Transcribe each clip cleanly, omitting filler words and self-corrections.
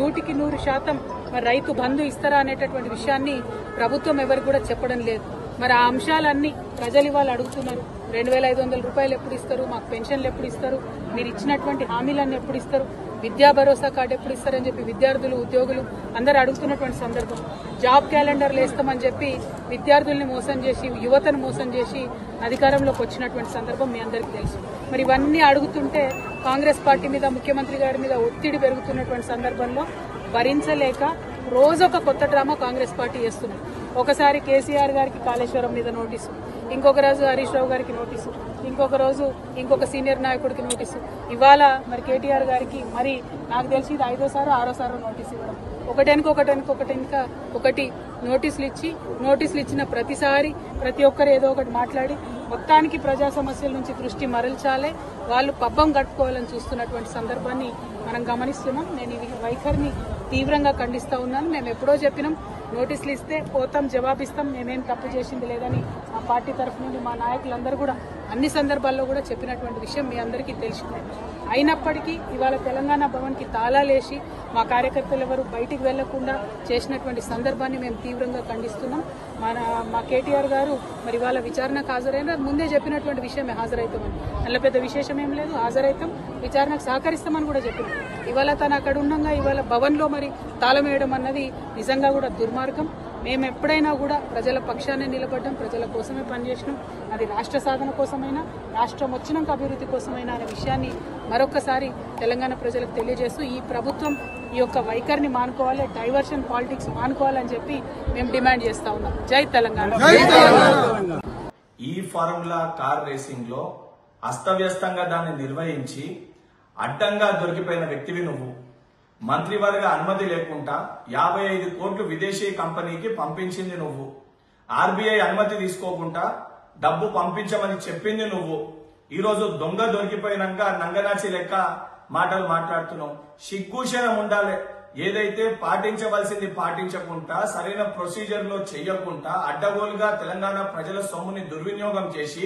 100% మరి రైతు బంధు ఇస్తారా అనేటటువంటి విషయాన్ని ప్రభుత్వం ఎవరికి కూడా చెప్పడం లేదు. మరి ఆ అంశాలన్నీ ప్రజలు ఇవాళ అడుగుతున్నారు. 2500 రూపాయలు ఎప్పుడు ఇస్తారు, మాకు పెన్షన్లు ఎప్పుడు ఇస్తారు, మీరు ఇచ్చినటువంటి హామీలన్నీ ఎప్పుడు ఇస్తారు, విద్యా భరోసా కార్డు ఎప్పుడు ఇస్తారని చెప్పి విద్యార్థులు ఉద్యోగులు అందరూ అడుగుతున్నటువంటి సందర్భం. జాబ్ క్యాలెండర్లు వేస్తామని చెప్పి విద్యార్థుల్ని మోసం చేసి యువతను మోసం చేసి అధికారంలోకి వచ్చినటువంటి సందర్భం మీ అందరికీ తెలుసు. మరి ఇవన్నీ అడుగుతుంటే కాంగ్రెస్ పార్టీ మీద ముఖ్యమంత్రి గారి మీద ఒత్తిడి పెరుగుతున్నటువంటి సందర్భంలో భరించలేక రోజొక కొత్త డ్రామా కాంగ్రెస్ పార్టీ చేస్తుంది. ఒకసారి కేసీఆర్ గారికి కాళేశ్వరం మీద నోటీసు, ఇంకొక రోజు హరీష్ రావు గారికి నోటీసు, ఇంకొక రోజు ఇంకొక సీనియర్ నాయకుడికి నోటీసు, ఇవాళ మరి కేటీఆర్ గారికి మరి నాకు తెలిసి ఇది 5వ 6వ నోటీసు ఇవ్వడం. ఒకటి నోటీసులు ఇచ్చిన ప్రతిసారి ప్రతి ఒక్కరు ఏదో ఒకటి మాట్లాడి మొత్తానికి ప్రజా సమస్యల నుంచి దృష్టి మరల్చాలే, వాళ్ళు పబ్బం గడుపుకోవాలని చూస్తున్నటువంటి సందర్భాన్ని మనం గమనిస్తున్నాం. నేను ఈ వైఖరిని తీవ్రంగా ఖండిస్తా ఉన్నాను. మేము ఎప్పుడో చెప్పినాం, నోటీసులు ఇస్తే పోతాం, జవాబిస్తాం, మేమేం తప్పు చేసింది లేదని మా పార్టీ తరఫు నుండి మా నాయకులందరూ కూడా అన్ని సందర్భాల్లో కూడా చెప్పినటువంటి విషయం మీ అందరికీ తెలిసిందే. అయినప్పటికీ ఇవాళ తెలంగాణ భవన్కి తాళాలేసి మా కార్యకర్తలు ఎవరు బయటికి వెళ్లకుండా చేసినటువంటి సందర్భాన్ని మేము తీవ్రంగా ఖండిస్తున్నాం. మా కేటీఆర్ గారు మరి ఇవాళ విచారణకు హాజరైన ముందే చెప్పినటువంటి విషయమే, హాజరవుతామని. అందులో పెద్ద విశేషం ఏం లేదు, హాజరవుతాం, విచారణకు సహకరిస్తామని కూడా చెప్పినాం. ఇవాళ తను అక్కడ ఉండగా ఇవాళ భవన్లో మరి తాళం వేయడం అన్నది నిజంగా కూడా దుర్మార్గం. మేము ఎప్పుడైనా కూడా ప్రజల పక్షానే నిలబడ్డాం, ప్రజల కోసమే పనిచేసినాం. అది రాష్ట్ర సాధన కోసమైనా, రాష్ట్రం వచ్చినాక అభివృద్ధి కోసమైనా అనే విషయాన్ని మరొక్కసారి తెలంగాణ ప్రజలకు తెలియజేస్తూ ఈ ప్రభుత్వం ఈ యొక్క వైఖరిని మానుకోవాలి, డైవర్షన్ పాలిటిక్స్ మానుకోవాలని చెప్పి మేము డిమాండ్ చేస్తా ఉన్నాం. జై తెలంగాణ. ఈ ఫార్ములా కార్ రేసింగ్ లో అస్తవ్యస్తంగా దాన్ని నిర్వహించి అడ్డంగా దొరికిపోయిన వ్యక్తివి నువ్వు. మంత్రివర్గ అనుమతి లేకుండా 55 కోట్లు విదేశీ కంపెనీకి పంపించింది నువ్వు. ఆర్బీఐ అనుమతి తీసుకోకుండా డబ్బు పంపించమని చెప్పింది నువ్వు. ఈ రోజు దొంగ దొరికిపోయినాక నంగనాచి లెక్క మాటలు మాట్లాడుతున్నావు. సిగ్గుశరం ఉండాలి. ఏదైతే పాటించవలసింది పాటించకుండా, సరైన ప్రొసీజర్ లో చెయ్యకుండా, అడ్డగోలుగా తెలంగాణ ప్రజల సొమ్ముని దుర్వినియోగం చేసి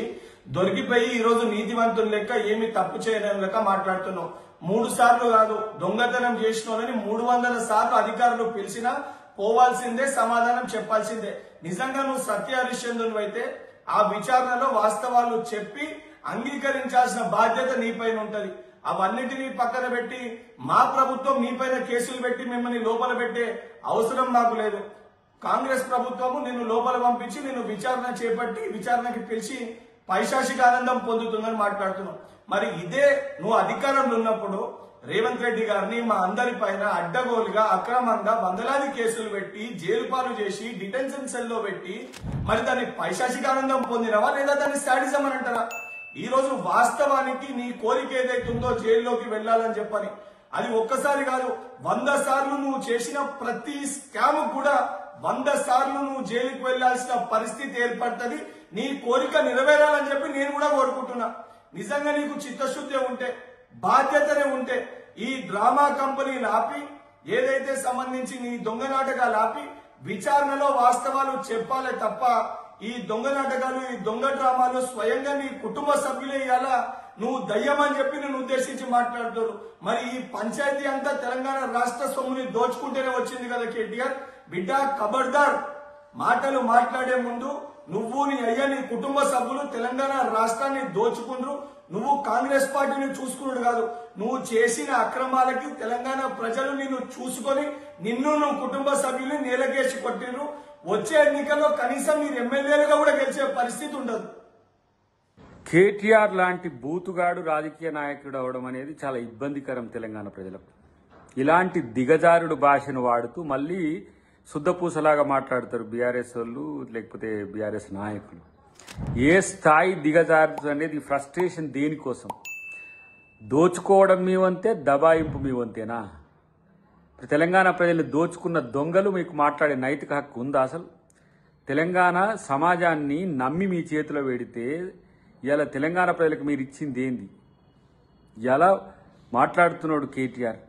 దొరికిపోయి ఈ రోజు నీతివంతుల లెక్క ఏమి తప్పు చేయడం లెక్క మాట్లాడుతున్నావు. 3 సార్లు కాదు, దొంగతనం చేసినోళ్ళని 300 సార్లు అధికారులు పిలిచినా పోవాల్సిందే, సమాధానం చెప్పాల్సిందే. నిజంగా నువ్వు సత్య హరిశ్చంద్రుడు అయితే ఆ విచారణలో వాస్తవాలు చెప్పి అంగీకరించాల్సిన బాధ్యత నీపైన ఉంటది. అవన్నిటినీ పక్కన పెట్టి మా ప్రభుత్వం మీపైన కేసులు పెట్టి మిమ్మల్ని లోపల పెట్టే అవసరం నాకు లేదు. కాంగ్రెస్ ప్రభుత్వము నిన్ను లోపల పంపించి నిన్ను విచారణ చేపట్టి విచారణకి పిలిచి పైశాచిక ఆనందం పొందుతుందని మాట్లాడుతున్నావు. మరి ఇదే నువ్వు అధికారంలో ఉన్నప్పుడు రేవంత్ రెడ్డి గారిని మా అందరి పైన అడ్డగోలుగా అక్రమంగా వందలాది కేసులు పెట్టి జైలు పాలు చేసి డిటెన్షన్ సెల్లో పెట్టి మరి దాన్ని పైశాచిక ఆనందం పొందినవా లేదా దాన్ని శాడిజం అని అంటారా? ఈ రోజు వాస్తవానికి నీ కోరిక ఏదైతుందో జైల్లోకి వెళ్లాలని చెప్పని, అది ఒక్కసారి కాదు 100 సార్లు నువ్వు చేసిన ప్రతి స్కామ్ కూడా 100 సార్లు నువ్వు జైలుకి వెళ్లాల్సిన పరిస్థితి ఏర్పడుతుంది. నీ కోరిక నెరవేరాలని చెప్పి నేను కూడా కోరుకుంటున్నా. నిజంగా నీకు చిత్తశుద్ధి ఉంటే, బాధ్యతనే ఉంటే ఈ డ్రామా కంపెనీలు ఆపి, ఏదైతే సంబంధించి నీ దొంగ నాటకాలు ఆపి విచారణలో వాస్తవాలు చెప్పాలే తప్ప ఈ దొంగ నాటకాలు, ఈ దొంగ డ్రామాలు స్వయంగా నీ కుటుంబ సభ్యులే ఇవాళ నువ్వు దయ్యం అని చెప్పి నేను ఉద్దేశించి మాట్లాడుతారు. మరి ఈ పంచాయతీ అంతా తెలంగాణ రాష్ట్ర సొమ్ముని దోచుకుంటేనే వచ్చింది కదా కేటీఆర్. బిడ్డ ఖబర్దార్, మాటలు మాట్లాడే ముందు నువ్వు నీ అయ్యా నీ కుటుంబ సభ్యులు తెలంగాణ రాష్ట్రాన్ని దోచుకుండ్రు. నువ్వు కాంగ్రెస్ పార్టీని చూసుకున్నాడు కాదు, నువ్వు చేసిన అక్రమాలకి తెలంగాణ ప్రజలు నిన్ను చూసుకొని నువ్వు కుటుంబ సభ్యుల్ని నేలకేసి కొట్టిండ్రు. వచ్చే ఎన్నికల్లో కనీసం మీరు ఎమ్మెల్యేలుగా కూడా గెలిచే పరిస్థితి ఉండదు. కేటీఆర్ లాంటి బూతుగాడు రాజకీయ నాయకుడు అవడం అనేది చాలా ఇబ్బందికరం తెలంగాణ ప్రజలకు. ఇలాంటి దిగజారుడు భాషను వాడుతూ మళ్ళీ శుద్ధపూసలాగా మాట్లాడతారు బీఆర్ఎస్ వాళ్ళు, లేకపోతే బీఆర్ఎస్ నాయకులు. ఏ స్థాయి దిగజారు అనేది ఫ్రస్ట్రేషన్ దేనికోసం? దోచుకోవడం మీ వంతే, దబాయింపు మీ వంతేనా? తెలంగాణ ప్రజలు దోచుకున్న దొంగలు మీకు మాట్లాడే నైతిక హక్కు ఉందా? అసలు తెలంగాణ సమాజాన్ని నమ్మి మీ చేతిలో పెడితే ఇలా తెలంగాణ ప్రజలకు మీరు ఇచ్చింది ఏంది? ఇలా మాట్లాడుతున్నాడు కేటీఆర్.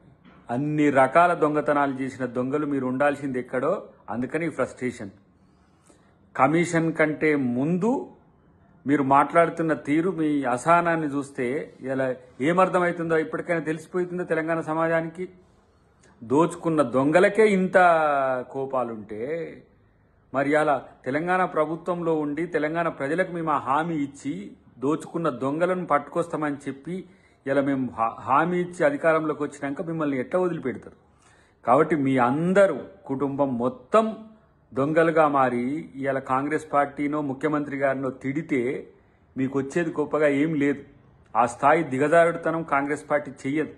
అన్ని రకాల దొంగతనాలు చేసిన దొంగలు మీరు ఉండాల్సింది ఎక్కడో, అందుకని ఫ్రస్ట్రేషన్. కమిషన్ కంటే ముందు మీరు మాట్లాడుతున్న తీరు, మీ అసహనాన్ని చూస్తే ఇలా ఏమర్థమవుతుందో ఇప్పటికైనా తెలిసిపోతుందో తెలంగాణ సమాజానికి. దోచుకున్న దొంగలకే ఇంత కోపాలుంటే మరి అలా తెలంగాణ ప్రభుత్వంలో ఉండి తెలంగాణ ప్రజలకు మేము ఆ హామీ ఇచ్చి దోచుకున్న దొంగలను పట్టుకొస్తామని చెప్పి ఇలా మేము హామీ ఇచ్చి అధికారంలోకి వచ్చినాక మిమ్మల్ని ఎట్లా వదిలిపెడతారు? కాబట్టి మీ అందరూ కుటుంబం మొత్తం దొంగలుగా మారి ఇవాళ కాంగ్రెస్ పార్టీనో ముఖ్యమంత్రి గారినో తిడితే మీకు వచ్చేది గొప్పగా ఏం లేదు. ఆ స్థాయి దిగజారుడుతనం కాంగ్రెస్ పార్టీ చెయ్యదు.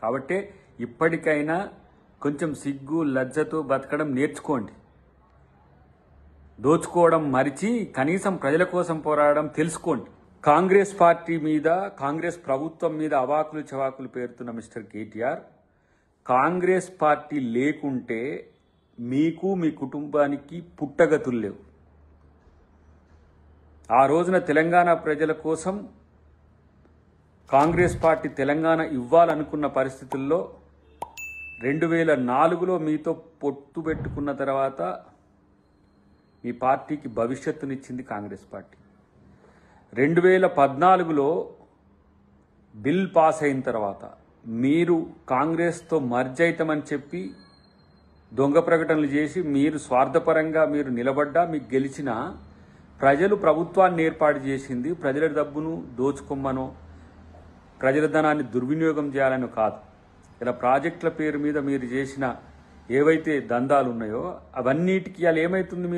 కాబట్టి ఇప్పటికైనా కొంచెం సిగ్గు లజ్జతో బతకడం నేర్చుకోండి. దోచుకోవడం మరిచి కనీసం ప్రజల కోసం పోరాడడం తెలుసుకోండి. కాంగ్రెస్ పార్టీ మీద, కాంగ్రెస్ ప్రభుత్వం మీద అవాకులు చవాకులు పేరుతున్న మిస్టర్ కేటీఆర్, కాంగ్రెస్ పార్టీ లేకుంటే మీకు మీ కుటుంబానికి పుట్టగతులు లేవు. ఆ రోజున తెలంగాణ ప్రజల కోసం కాంగ్రెస్ పార్టీ తెలంగాణ ఇవ్వాలనుకున్న పరిస్థితుల్లో 2004లో మీతో పొత్తు పెట్టుకున్న తర్వాత మీ పార్టీకి భవిష్యత్తునిచ్చింది కాంగ్రెస్ పార్టీ. 2014లో బిల్ పాస్ అయిన తర్వాత మీరు కాంగ్రెస్తో మర్జ్ అవుతామని చెప్పి దొంగ ప్రకటనలు చేసి మీరు స్వార్థపరంగా మీరు నిలబడ్డా మీకు గెలిచిన ప్రజలు ప్రభుత్వాన్ని ఏర్పాటు చేసింది ప్రజల డబ్బును దోచుకోమ్మనో ప్రజల ధనాన్ని దుర్వినియోగం చేయాలని కాదు. ఇలా ప్రాజెక్టుల పేరు మీద మీరు చేసిన ఏవైతే దందాలు ఉన్నాయో అవన్నిటికీ ఇలా ఏమవుతుంది?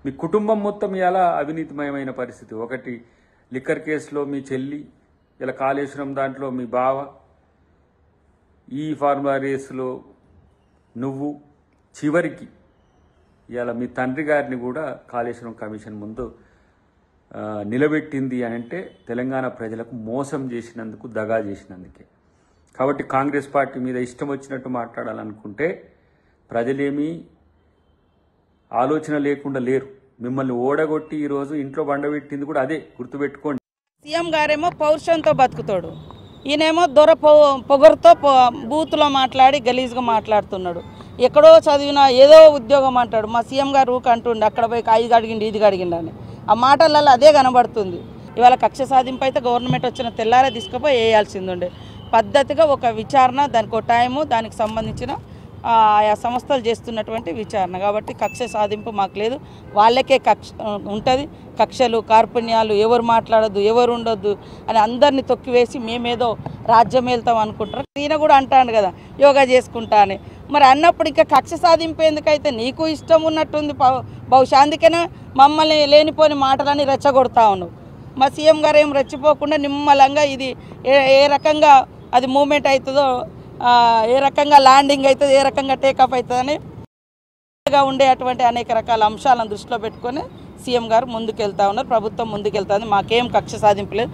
మీ కుటుంబం మొత్తం ఇలా అవినీతిమయమైన పరిస్థితి. ఒకటి లిక్కర్ కేసులో మీ చెల్లి, ఇలా కాళేశ్వరం దాంట్లో మీ బావ, ఈ ఫార్ములా రేసులో నువ్వు, చివరికి ఇలా మీ తండ్రి గారిని కూడా కాళేశ్వరం కమిషన్ ముందు నిలబెట్టింది అని అంటే తెలంగాణ ప్రజలకు మోసం చేసినందుకు, దగా చేసినందుకే. కాబట్టి కాంగ్రెస్ పార్టీ మీద ఇష్టం వచ్చినట్టు మాట్లాడాలనుకుంటే ప్రజలేమీ ఆలోచన లేకుండా లేరు. మిమ్మల్ని ఓడగొట్టి ఈరోజు ఇంట్లో బండబెట్టింది కూడా అదే, గుర్తుపెట్టుకోండి. సీఎం గారేమో పౌరుషంతో బతుకుతాడు, ఈయనేమో పొగరుతో బూతులో మాట్లాడి గలీజ్గా మాట్లాడుతున్నాడు. ఎక్కడో చదివిన ఏదో ఉద్యోగం అంటాడు. మా సీఎం గారు ఊక అంటుండే అక్కడ పోయి ఇది అడిగిండి ఇది అడిగిండి అని. ఆ మాటలలో అదే కనబడుతుంది. ఇవాళ కక్ష సాధింపు అయితే గవర్నమెంట్ వచ్చిన తెల్లారే తీసుకుపోయి వేయాల్సింది ఉండే. పద్ధతిగా ఒక విచారణ, దానికి ఒక టైము, దానికి సంబంధించిన ఆయా సంస్థలు చేస్తున్నటువంటి విచారణ. కాబట్టి కక్ష సాధింపు మాకు లేదు. వాళ్ళకే కక్ష ఉంటుంది. కక్షలు, కార్పణ్యాలు, ఎవరు మాట్లాడద్దు, ఎవరు ఉండొద్దు అని అందరినీ తొక్కివేసి మేమేదో రాజ్యం వెళ్తాం అనుకుంటారు. ఈయన కూడా అంటాడు కదా యోగా చేసుకుంటా అని. మరి అన్నప్పుడు ఇంకా కక్ష సాధింపు ఎందుకైతే? నీకు ఇష్టం ఉన్నట్టుంది బహుశా, అందుకనే మమ్మల్ని లేనిపోని మాటలని రెచ్చగొడతా ఉన్నావు. మా సీఎం గారు ఏం రెచ్చిపోకుండా నిమ్మలంగా ఇది ఏ రకంగా అది మూమెంట్ అవుతుందో, ఏ రకంగా ల్యాండింగ్ అవుతుంది, ఏ రకంగా టేకాఫ్ అవుతుందని ఉండే అటువంటి అనేక రకాల అంశాలను దృష్టిలో పెట్టుకొని సీఎం గారు ముందుకెళ్తా ఉన్నారు. ప్రభుత్వం ముందుకెళ్తుంది. మాకేం కక్ష సాధింపు లేదు.